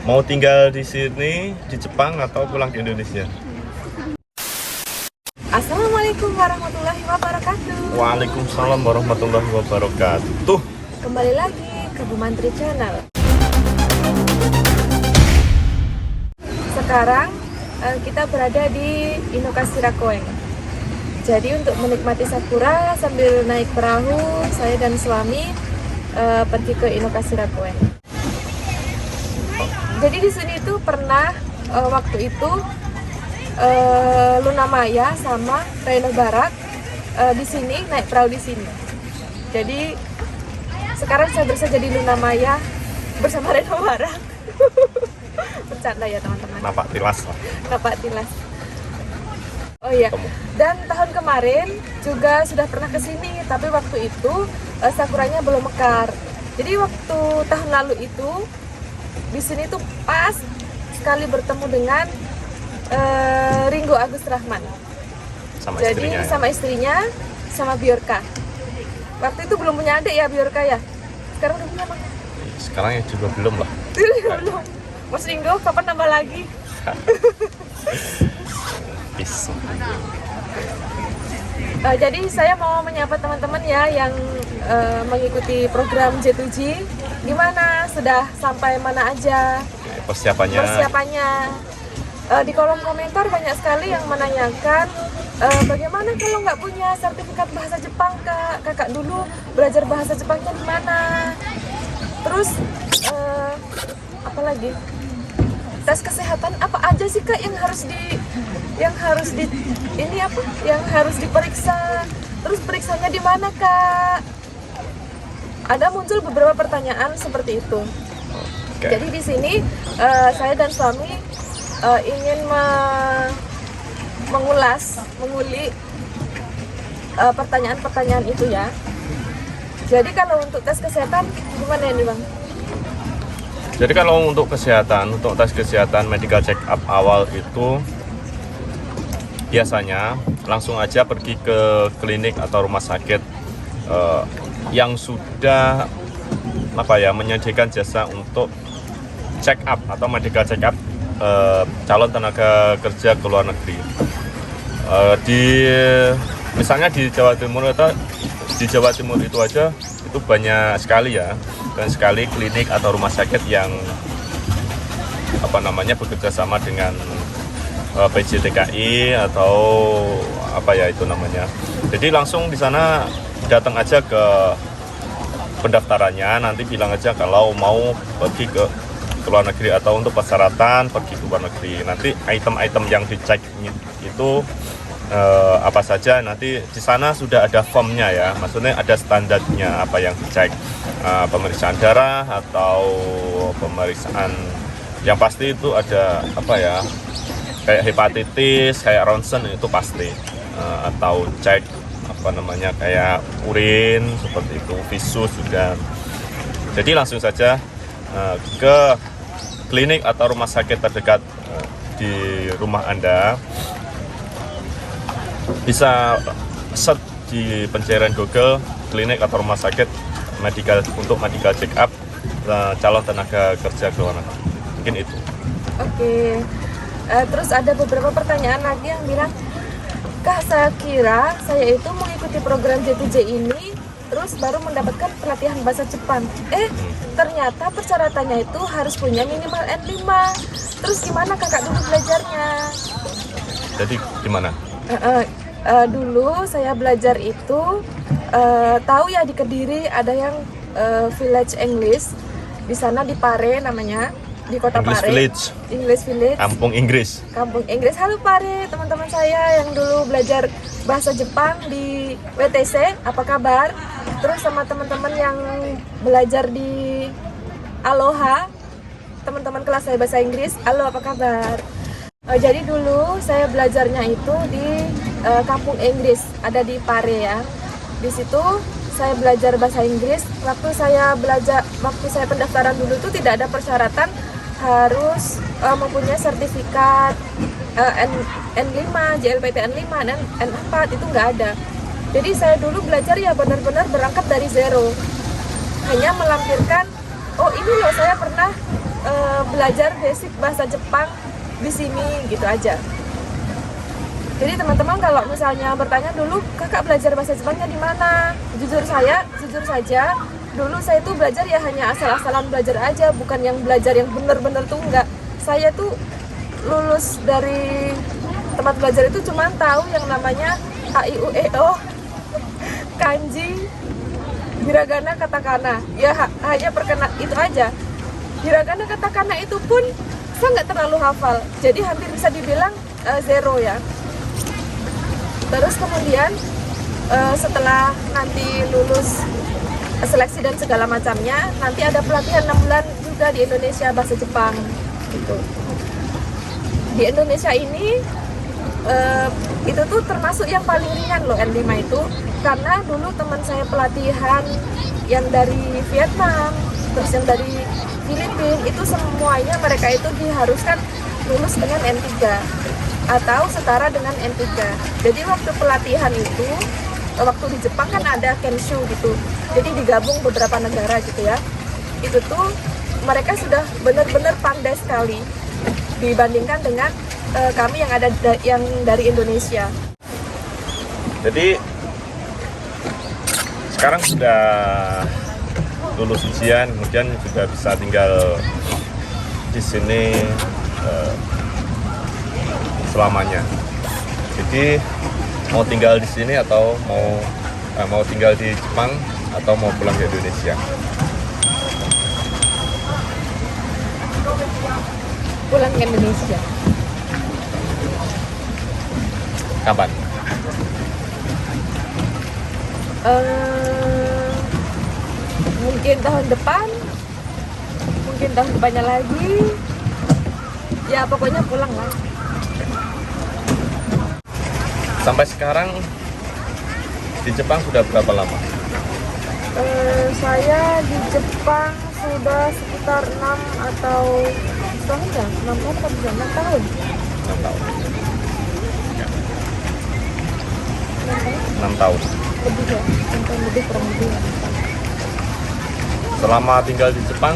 Mau tinggal di sini, di Jepang atau pulang ke Indonesia? Assalamualaikum warahmatullahi wabarakatuh. Waalaikumsalam warahmatullahi wabarakatuh. Kembali lagi ke Bu Mantri Channel. Sekarang kita berada di Inokashira Koen. Jadi untuk menikmati sakura sambil naik perahu, saya dan suami pergi ke Inokashira Koen. Jadi di sini tuh pernah waktu itu Luna Maya sama Reno Barak di sini naik perahu di sini. Jadi sekarang saya berusaha jadi Luna Maya bersama Reno Barak. Bercanda ya teman-teman. Napak tilas lah. Napak tilas. Oh iya. Dan tahun kemarin juga sudah pernah ke sini, tapi waktu itu sakuranya belum mekar. Jadi waktu tahun lalu itu di sini tuh pas sekali bertemu dengan Ringo Agus Rahman. Sama Jadi istrinya. sama istrinya, sama Bjorka. Waktu itu belum punya adik ya Bjorka ya. Sekarang udah punya bang. Sekarang ya juga belum lah. Belum. Mas Ringo kapan nambah lagi? Peace. Jadi saya mau menyapa teman-teman ya yang mengikuti program J2G. Gimana? Sudah sampai mana aja persiapannya? Di kolom komentar banyak sekali yang menanyakan bagaimana kalau nggak punya sertifikat bahasa Jepang Kak? Kakak dulu belajar bahasa Jepangnya di mana? Terus apa lagi? Tes kesehatan apa aja sih Kak yang harus diperiksa? Terus periksanya di mana Kak? Ada muncul beberapa pertanyaan seperti itu. Okay. Jadi di sini saya dan suami ingin menguli pertanyaan-pertanyaan itu ya. Jadi kalau untuk tes kesehatan gimana ini Bang? Jadi kalau untuk tes kesehatan medical check up awal itu biasanya langsung aja pergi ke klinik atau rumah sakit yang sudah menyediakan jasa untuk check up atau medical check up calon tenaga kerja ke luar negeri. Misalnya di Jawa Timur itu aja itu banyak sekali ya, dan sekali klinik atau rumah sakit yang bekerja sama dengan PJTKI atau Jadi langsung di sana datang aja ke pendaftarannya, nanti bilang aja kalau mau pergi ke luar negeri atau untuk persyaratan pergi ke luar negeri. Nanti item-item yang dicek itu apa saja, nanti di sana sudah ada formnya ya, maksudnya ada standarnya apa yang dicek, pemeriksaan darah atau pemeriksaan yang pasti itu ada kayak hepatitis, kayak ronsen itu pasti, atau cek kayak urin seperti itu, visus juga. Jadi langsung saja ke klinik atau rumah sakit terdekat di rumah Anda. Bisa search di pencarian Google klinik atau rumah sakit untuk medical check up calon tenaga kerja ke luar negeri. Mungkin itu. Oke. Terus ada beberapa pertanyaan lagi yang bilang, Kak, saya kira saya itu mengikuti program J2J ini terus baru mendapatkan pelatihan bahasa Jepang. Ternyata persyaratannya itu harus punya minimal N5. Terus gimana kakak dulu belajarnya? Jadi gimana? Dulu saya belajar itu tahu ya di Kediri ada yang Village English. Di sana di Pare namanya, di kota English Pare. Village. English Village. Kampung Inggris. Kampung Inggris. Halo Pare, teman-teman saya yang dulu belajar bahasa Jepang di WTC, apa kabar? Terus sama teman-teman yang belajar di Aloha, teman-teman kelas saya bahasa Inggris, halo apa kabar? Jadi dulu saya belajarnya itu di Kampung Inggris, ada di Pare ya. Di situ saya belajar bahasa Inggris. Waktu saya pendaftaran dulu itu tidak ada persyaratan harus mempunyai sertifikat N5, JLPT N5 dan N4, itu nggak ada. Jadi saya dulu belajar ya benar-benar berangkat dari zero, hanya melampirkan, oh ini loh saya pernah belajar basic bahasa Jepang di sini gitu aja. Jadi teman-teman kalau misalnya bertanya dulu kakak belajar bahasa Jepangnya di mana? Jujur saja, dulu saya tuh belajar ya hanya asal-asalan belajar aja, bukan yang belajar yang bener-bener tuh enggak. Saya tuh lulus dari tempat belajar itu cuma tahu yang namanya a i u e o, kanji, hiragana, katakana. Ya hanya perkenalan itu aja. Hiragana, katakana itu pun saya nggak terlalu hafal, jadi hampir bisa dibilang zero ya. Terus kemudian setelah nanti lulus seleksi dan segala macamnya, nanti ada pelatihan 6 bulan juga di Indonesia bahasa Jepang gitu. Di Indonesia ini itu tuh termasuk yang paling ringan loh N5 itu, karena dulu teman saya pelatihan yang dari Vietnam, terus yang dari Filipina, itu semuanya mereka itu diharuskan lulus dengan N3 atau setara dengan N3. Jadi waktu pelatihan itu, waktu di Jepang kan ada Kenshu gitu, jadi digabung beberapa negara gitu ya. Itu tuh mereka sudah benar-benar pandai sekali dibandingkan dengan kami yang ada yang dari Indonesia. Jadi sekarang sudah lulus ujian, kemudian sudah bisa tinggal di sini selamanya. Jadi mau tinggal di sini atau mau tinggal di Jepang atau mau pulang ke Indonesia? Pulang ke Indonesia. Kapan? Mungkin tahun depan, mungkin tahun depannya lagi. Ya pokoknya pulang lah. Sampai sekarang di Jepang sudah berapa lama? Saya di Jepang sudah sekitar 6 atau tahun ya? 6 tahun atau 6 tahun? 6 tahun. Ya. 6 tahun. Lebih ya? 6 tahun lebih, kurang lebih ya. Selama tinggal di Jepang,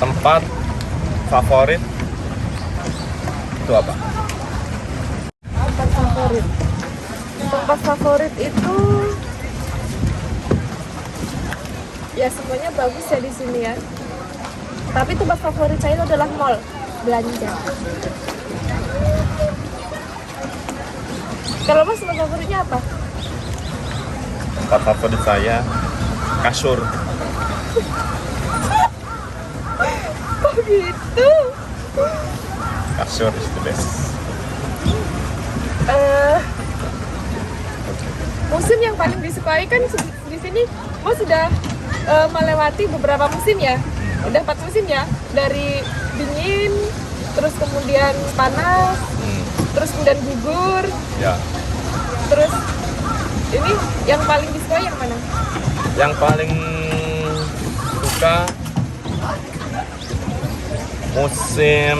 tempat favorit itu apa? Tempat favorit itu ya semuanya bagus ya di sini ya. Tapi tempat favorit saya itu adalah mall belanja. Kalau Mas, tempat favoritnya apa? Tempat favorit saya kasur. Oh gitu. Kasur is the best. Musim yang paling disukai kan di sini Mas sudah melewati beberapa musim ya. Udah 4 musim ya. Dari dingin, terus kemudian panas, terus kemudian gugur. Ya. Terus ini yang paling disukai yang mana? Yang paling suka musim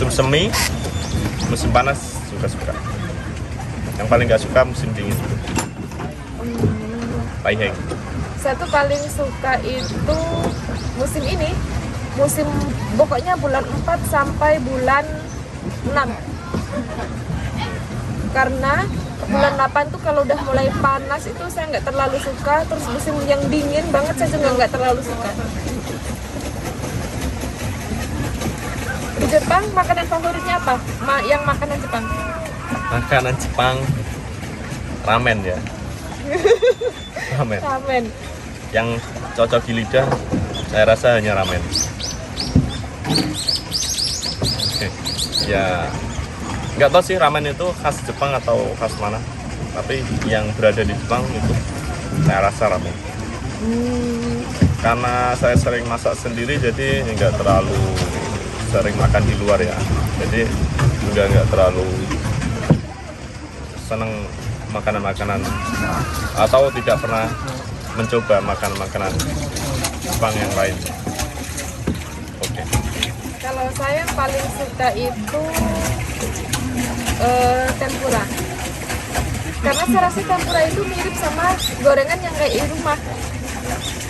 semi, musim panas suka. Yang paling nggak suka musim dingin. Taiheng. Saya tuh paling suka itu musim ini, musim pokoknya bulan 4 sampai bulan 6. Karena bulan 8 tuh kalau udah mulai panas itu saya nggak terlalu suka, terus musim yang dingin banget saya juga nggak terlalu suka. Di Jepang makanan favoritnya apa? Yang makanan Jepang? Makanan Jepang ramen ya. Ramen. Yang cocok di lidah saya rasa hanya ramen. Ya nggak tahu sih ramen itu khas Jepang atau khas mana, tapi yang berada di Jepang itu saya rasa ramen. Karena saya sering masak sendiri, jadi nggak terlalu sering makan di luar ya, jadi juga nggak terlalu seneng makanan-makanan atau tidak pernah mencoba makanan-makanan Jepang yang lain. Oke. Kalau saya paling suka itu tempura. Karena saya rasa tempura itu mirip sama gorengan yang kayak di rumah.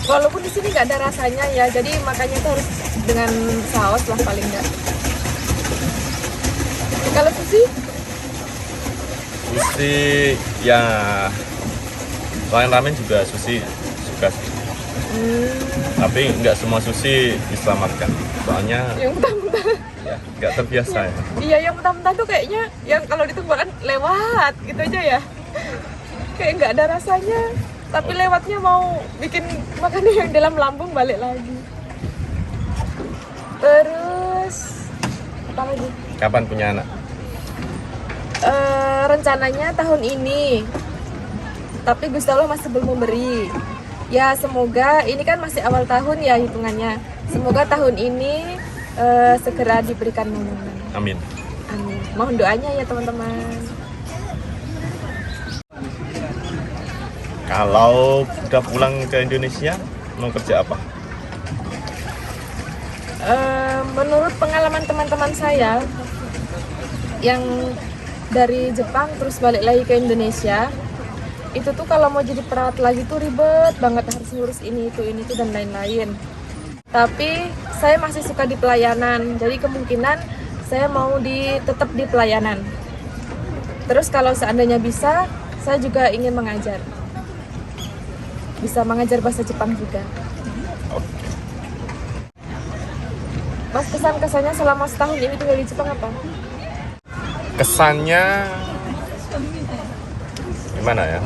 Walaupun di sini nggak ada rasanya ya, jadi makanya itu harus dengan saus lah paling nggak. Kalau sushi? Sushi ya, selain ramen juga sushi suka sih. Tapi nggak semua sushi diselamatkan, soalnya Yang mentah-mentah. ya nggak terbiasa ya. Iya, yang mentah-mentah tuh kayaknya yang kalau ditunggukan lewat gitu aja ya. Kayak nggak ada rasanya, tapi lewatnya mau bikin makanan yang dalam lambung balik lagi. Terus apa lagi? Kapan punya anak? Rencananya tahun ini, tapi Gusti Allah masih belum memberi. Ya semoga, ini kan masih awal tahun ya hitungannya. Semoga tahun ini segera diberikan momongan. Amin. Amin. Mohon doanya ya teman-teman. Kalau udah pulang ke Indonesia, mau kerja apa? Menurut pengalaman teman-teman saya yang dari Jepang terus balik lagi ke Indonesia, itu tuh kalau mau jadi perawat lagi tuh ribet banget, harus ngurus ini itu dan lain-lain. Tapi saya masih suka di pelayanan, jadi kemungkinan saya mau tetap di pelayanan. Terus kalau seandainya bisa, saya juga ingin mengajar, bisa mengajar bahasa Jepang juga. Mas, kesan-kesannya selama setahun ini tinggal di Jepang apa? Kesannya gimana ya?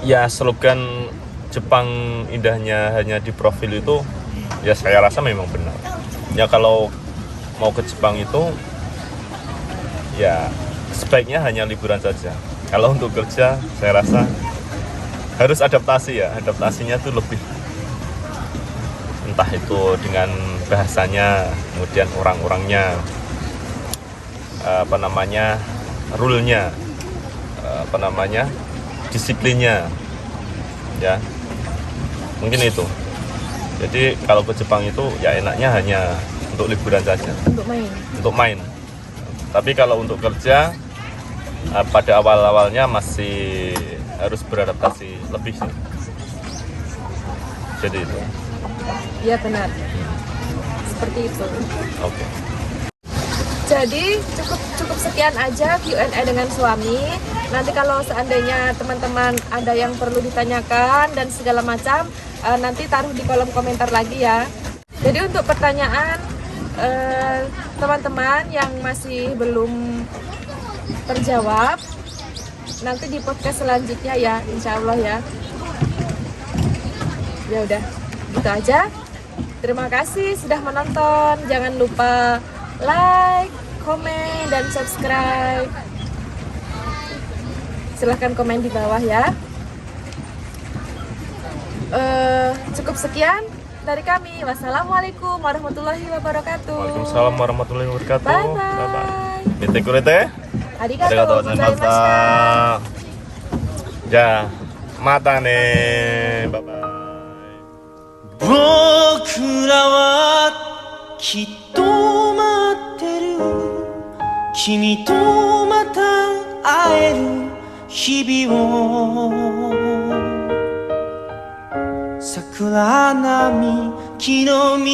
Ya slogan Jepang indahnya hanya di profil itu, ya saya rasa memang benar. Ya kalau mau ke Jepang itu, ya sebaiknya hanya liburan saja. Kalau untuk kerja, saya rasa harus adaptasi ya. Adaptasinya tuh lebih, entah itu dengan bahasanya, kemudian orang-orangnya, rule-nya, disiplinnya, ya mungkin itu. Jadi kalau ke Jepang itu ya enaknya hanya untuk liburan saja, untuk main. Tapi kalau untuk kerja, pada awal-awalnya masih harus beradaptasi lebih sih. Jadi itu. Iya benar, seperti itu. Oke. Jadi cukup sekian aja Q&A dengan suami. Nanti kalau seandainya teman-teman ada yang perlu ditanyakan dan segala macam, nanti taruh di kolom komentar lagi ya. Jadi untuk pertanyaan teman-teman yang masih belum terjawab, nanti di podcast selanjutnya ya, insya Allah ya. Ya udah, gitu aja. Terima kasih sudah menonton. Jangan lupa like, komen, dan subscribe. Silahkan komen di bawah ya. Cukup sekian dari kami. Wassalamualaikum warahmatullahi wabarakatuh. Waalaikumsalam warahmatullahi wabarakatuh. Bye bye. Mite kurete. Arigatou gozaimashita. Ja, mata ne. Bye bye. 僕らはきっと待ってる君とまた会える日々を桜並木の道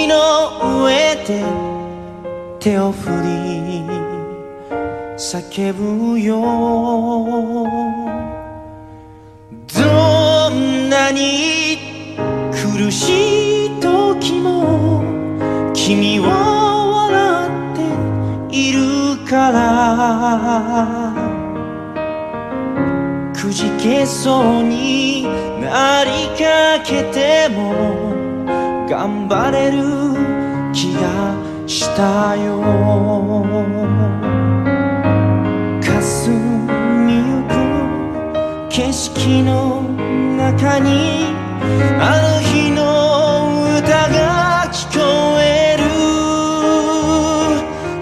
の上で手を振り叫ぶよどんなに苦しい時も君は笑っているからくじけそうになりかけても頑張れる気がしたよ霞みゆく景色の中にあの日の歌が聞こえる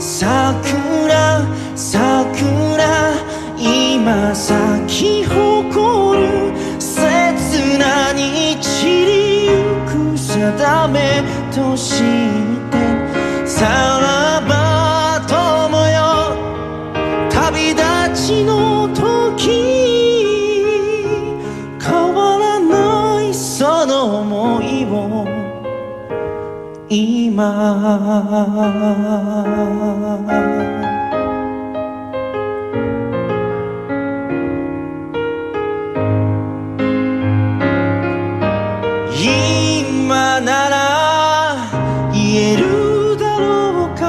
桜桜今咲き誇る切なに散りゆく定めとしてさらば友よ旅立ちの時変わらその想いを今今なら言えるだろうか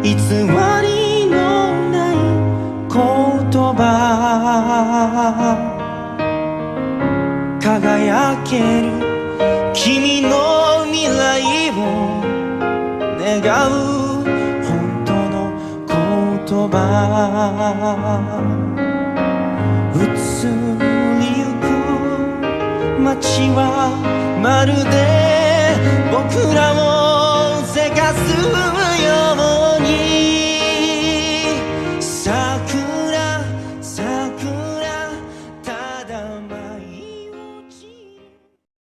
偽りのない言葉輝ける君の未来を願う本当の言葉移りゆく街はまるで僕らをせかす